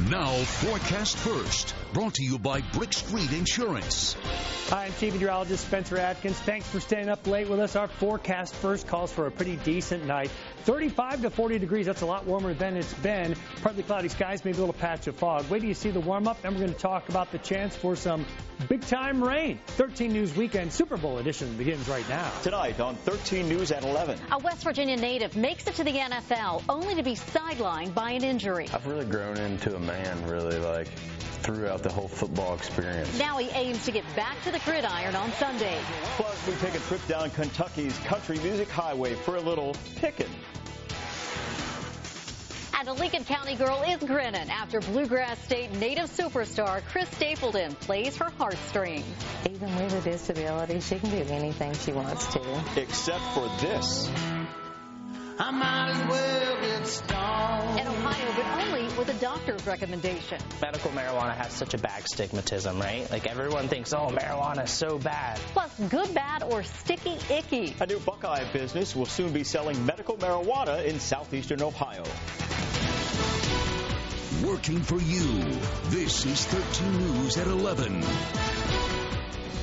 Now, Forecast First, brought to you by Brick Street Insurance. Hi, I'm Chief Meteorologist Spencer Atkins. Thanks for staying up late with us. Our Forecast First calls for a pretty decent night. 35 to 40 degrees. That's a lot warmer than it's been. Partly cloudy skies, maybe a little patch of fog. Wait till you see the warm-up. Then we're going to talk about the chance for some big-time rain. 13 News Weekend Super Bowl edition begins right now. Tonight on 13 News at 11. A West Virginia native makes it to the NFL only to be sidelined by an injury. I've really grown into a man, really, throughout the whole football experience. Now he aims to get back to the gridiron on Sunday. Plus, we take a trip down Kentucky's country music highway for a little pickin'. And a Lincoln County girl is grinning after Bluegrass State native superstar Chris Stapleton plays her heartstrings. Even with a disability, she can do anything she wants to. Except for this. I might as well get stoned. In Ohio, but only with a doctor's recommendation. Medical marijuana has such a bad stigmatism, right? Everyone thinks, oh, marijuana is so bad. Plus, good, bad, or sticky, icky. A new Buckeye business will soon be selling medical marijuana in southeastern Ohio. Working for you. This is 13 News at 11.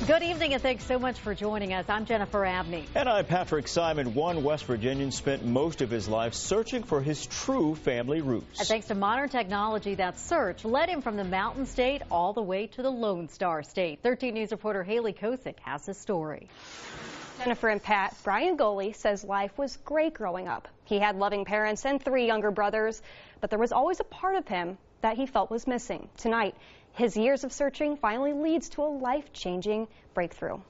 Good evening, and thanks so much for joining us. I'm Jennifer Abney. And I'm Patrick Simon. One West Virginian spent most of his life searching for his true family roots. And thanks to modern technology, that search led him from the Mountain State all the way to the Lone Star State. 13 News reporter Haley Kosick has the story. Jennifer and Pat, Brian Goley says life was great growing up. He had loving parents and 3 younger brothers, but there was always a part of him that he felt was missing. Tonight, his years of searching finally leads to a life-changing breakthrough.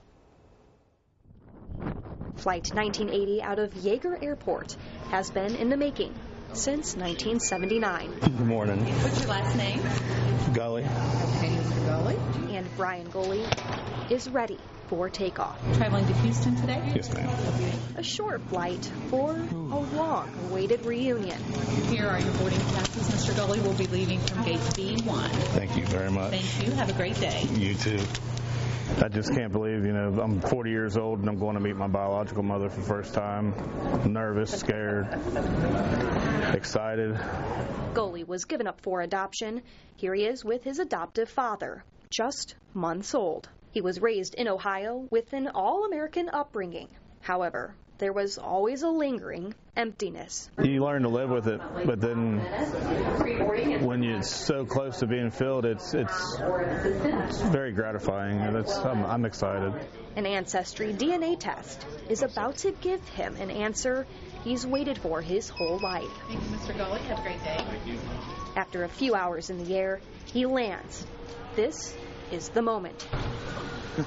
Flight 1980 out of Yeager Airport has been in the making since 1979. Good morning. What's your last name? Golly. Okay, Mr. Gully. And Brian Goley is ready for takeoff. Traveling to Houston today? Yes, ma'am. A short flight for a long-awaited reunion. Here are your boarding passes, Mr. Gully. Will be leaving from gate B1. Thank you very much. Thank you. Have a great day. You too. I just can't believe, I'm 40 years old and I'm going to meet my biological mother for the first time. Nervous, scared, excited. Goley was given up for adoption. Here he is with his adoptive father, just months old. He was raised in Ohio with an all-American upbringing. However, there was always a lingering emptiness. You learn to live with it, but then when you're so close to being filled, it's very gratifying. I'm excited. An ancestry DNA test is about to give him an answer he's waited for his whole life. Thank you, Mr. Gully. Have a great day. After a few hours in the air, he lands. This is the moment. Oh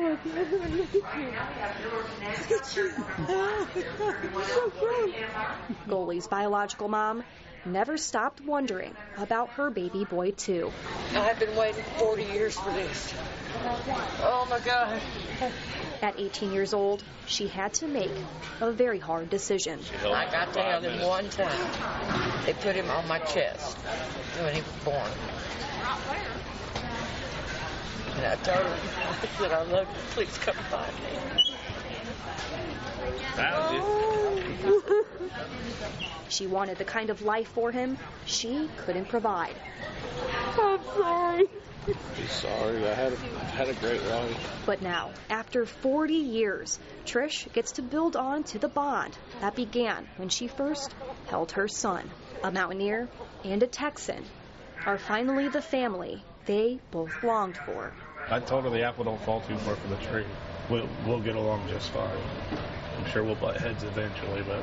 my God, look at you. So great. Goley's biological mom never stopped wondering about her baby boy, too. I've been waiting 40 years for this. Oh my God. At 18 years old, she had to make a very hard decision. I got to have him one time. They put him on my chest when he was born. And I told him, I said, I love you, please come find me. She wanted the kind of life for him she couldn't provide. I'm sorry. Be sorry. I had a great life. But now, after 40 years, Trish gets to build on to the bond that began when she first held her son. A Mountaineer and a Texan are finally the family they both longed for. I told her the apple don't fall too far from the tree. We'll get along just fine. I'm sure we'll butt heads eventually, but...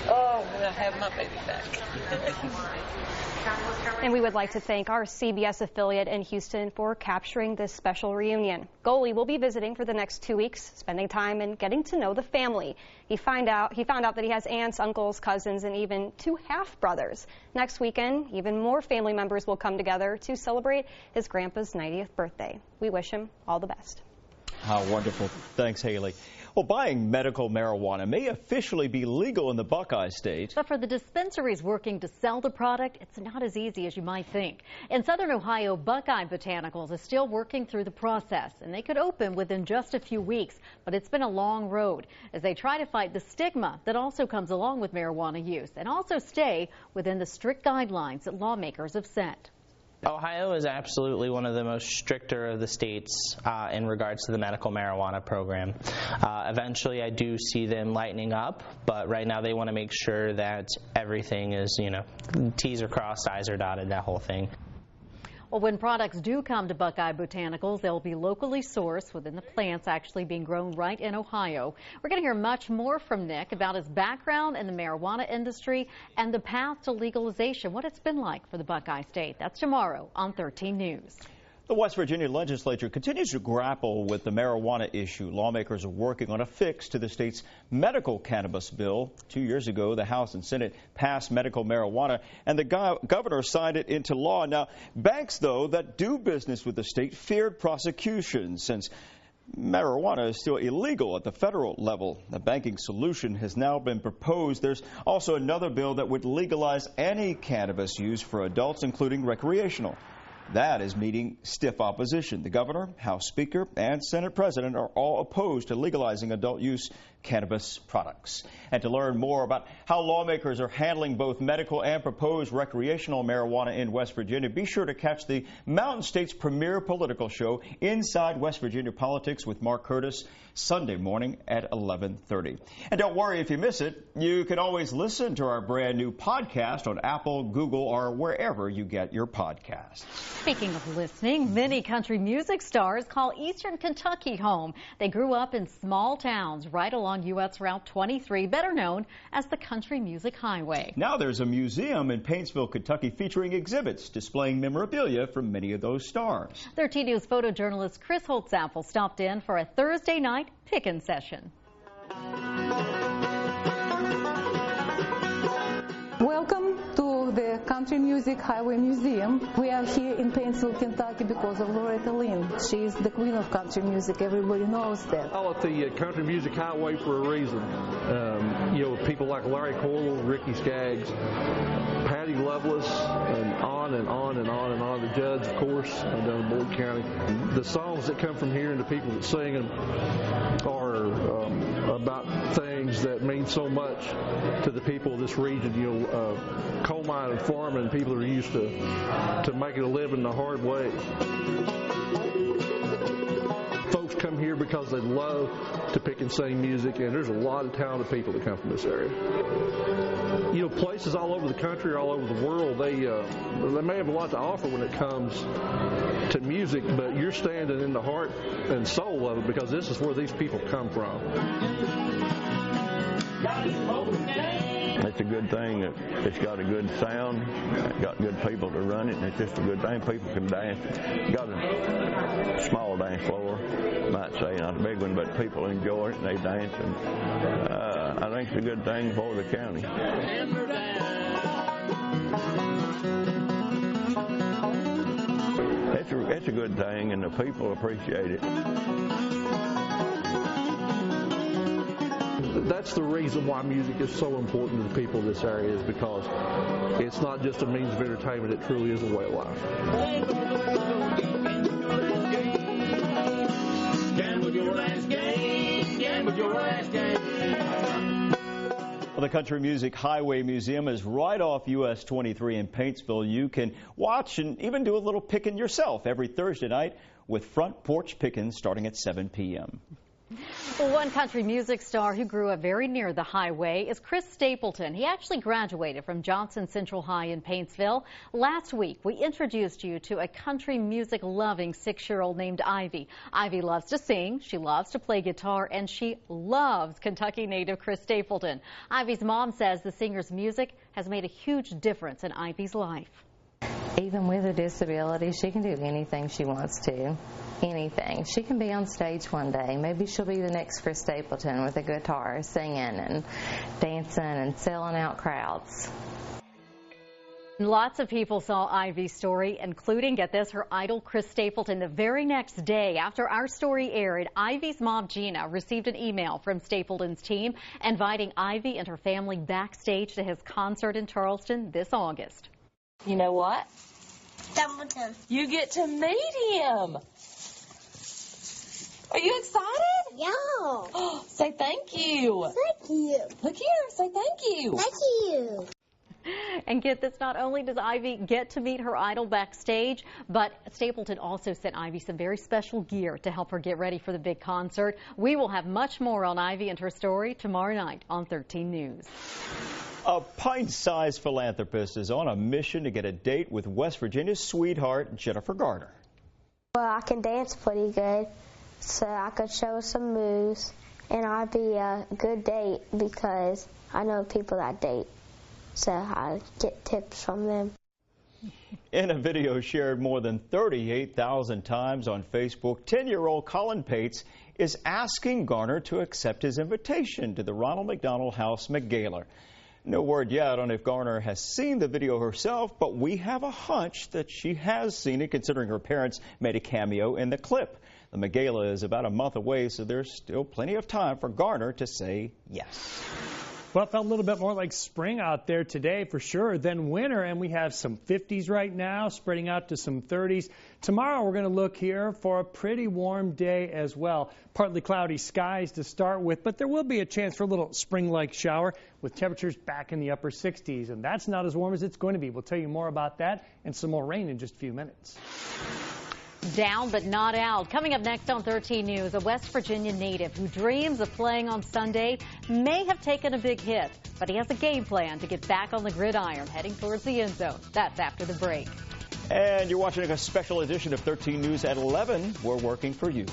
Oh, I have my baby back. And we would like to thank our CBS affiliate in Houston for capturing this special reunion. Goley will be visiting for the next 2 weeks, spending time and getting to know the family. He found out that he has aunts, uncles, cousins, and even 2 half-brothers. Next weekend, even more family members will come together to celebrate his grandpa's 90th birthday. We wish him all the best. How wonderful. Thanks, Haley. Well, buying medical marijuana may officially be legal in the Buckeye State. But for the dispensaries working to sell the product, it's not as easy as you might think. In southern Ohio, Buckeye Botanicals is still working through the process, and they could open within just a few weeks. But it's been a long road as they try to fight the stigma that also comes along with marijuana use and also stay within the strict guidelines that lawmakers have set. Ohio is absolutely one of the most stricter of the states in regards to the medical marijuana program. Eventually, I do see them lightening up, but right now they want to make sure that everything is, T's are crossed, I's are dotted, that whole thing. Well, when products do come to Buckeye Botanicals, they'll be locally sourced within the plants actually being grown right in Ohio. We're going to hear much more from Nick about his background in the marijuana industry and the path to legalization, what it's been like for the Buckeye State. That's tomorrow on 13 News. The West Virginia legislature continues to grapple with the marijuana issue. Lawmakers are working on a fix to the state's medical cannabis bill. 2 years ago, the House and Senate passed medical marijuana, and the governor signed it into law. Now, banks, though, that do business with the state feared prosecution since marijuana is still illegal at the federal level. A banking solution has now been proposed. There's also another bill that would legalize any cannabis use for adults, including recreational. That is meeting stiff opposition. The governor, House Speaker, and Senate President are all opposed to legalizing adult use cannabis products. And to learn more about how lawmakers are handling both medical and proposed recreational marijuana in West Virginia, be sure to catch the Mountain State's premier political show, Inside West Virginia Politics with Mark Curtis, Sunday morning at 11:30. And don't worry if you miss it. You can always listen to our brand new podcast on Apple, Google, or wherever you get your podcasts. Speaking of listening, many country music stars call Eastern Kentucky home. They grew up in small towns right along U.S. Route 23, better known as the Country Music Highway. Now there's a museum in Paintsville, Kentucky, featuring exhibits displaying memorabilia from many of those stars. 13 News photojournalist Chris Holtzapfel stopped in for a Thursday night pick-in session. Welcome to the Country Music Highway Museum. We are here in Paintsville, Kentucky because of Loretta Lynn. She is the queen of country music. Everybody knows that. I call it the Country Music Highway for a reason. People like Larry Coyle, Ricky Skaggs, Patty Loveless, and on and on and on and on. The Judds, of course, down in Boyd County. The songs that come from here and the people that sing them are about things that mean so much to the people of this region. Coal mine and farming, people are used to making a living the hard way. Folks come here because they love to pick and sing music, and there's a lot of talented people that come from this area. Places all over the country, all over the world, they may have a lot to offer when it comes to music, but you're standing in the heart and soul of it because this is where these people come from. It's a good thing that it's got a good sound, got good people to run it, and it's just a good thing. People can dance. Got a small dance floor, might say, not a big one, but people enjoy it and they dance, and I think it's a good thing for the county. It's a good thing, and the people appreciate it. That's the reason why music is so important to the people of this area, is because it's not just a means of entertainment, it truly is a way of life. Well, the Country Music Highway Museum is right off US 23 in Paintsville. You can watch and even do a little pickin' yourself every Thursday night with Front Porch Pickin' starting at 7 p.m. Well, one country music star who grew up very near the highway is Chris Stapleton. He actually graduated from Johnson Central High in Paintsville. Last week, we introduced you to a country music loving 6-year-old named Ivy. Ivy loves to sing, she loves to play guitar, and she loves Kentucky native Chris Stapleton. Ivy's mom says the singer's music has made a huge difference in Ivy's life. Even with a disability, she can do anything she wants to. Anything. She can be on stage one day. Maybe she'll be the next Chris Stapleton with a guitar, singing and dancing and selling out crowds. Lots of people saw Ivy's story, including, get this, her idol Chris Stapleton. The very next day after our story aired, Ivy's mom Gina received an email from Stapleton's team inviting Ivy and her family backstage to his concert in Charleston this August. You know what? Stapleton. You get to meet him. Are you excited? Yeah. Say thank you. Thank you. Look here. Say thank you. Thank you. And get this, not only does Ivy get to meet her idol backstage, but Stapleton also sent Ivy some very special gear to help her get ready for the big concert. We will have much more on Ivy and her story tomorrow night on 13 News. A pint-sized philanthropist is on a mission to get a date with West Virginia's sweetheart, Jennifer Garner. Well, I can dance pretty good, so I could show some moves, and I'd be a good date because I know people that date. So I get tips from them. In a video shared more than 38,000 times on Facebook, 10-year-old Colin Pates is asking Garner to accept his invitation to the Ronald McDonald House McGala. No word yet on if Garner has seen the video herself, but we have a hunch that she has seen it, considering her parents made a cameo in the clip. The McGala is about a month away, so there's still plenty of time for Garner to say yes. Well, it felt a little bit more like spring out there today for sure than winter, and we have some 50s right now, spreading out to some 30s. Tomorrow we're going to look here for a pretty warm day as well. Partly cloudy skies to start with, but there will be a chance for a little spring-like shower with temperatures back in the upper 60s, and that's not as warm as it's going to be. We'll tell you more about that and some more rain in just a few minutes. Down but not out. Coming up next on 13 News, a West Virginia native who dreams of playing on Sunday may have taken a big hit, but he has a game plan to get back on the gridiron, heading towards the end zone. That's after the break. And you're watching a special edition of 13 News at 11. We're working for you.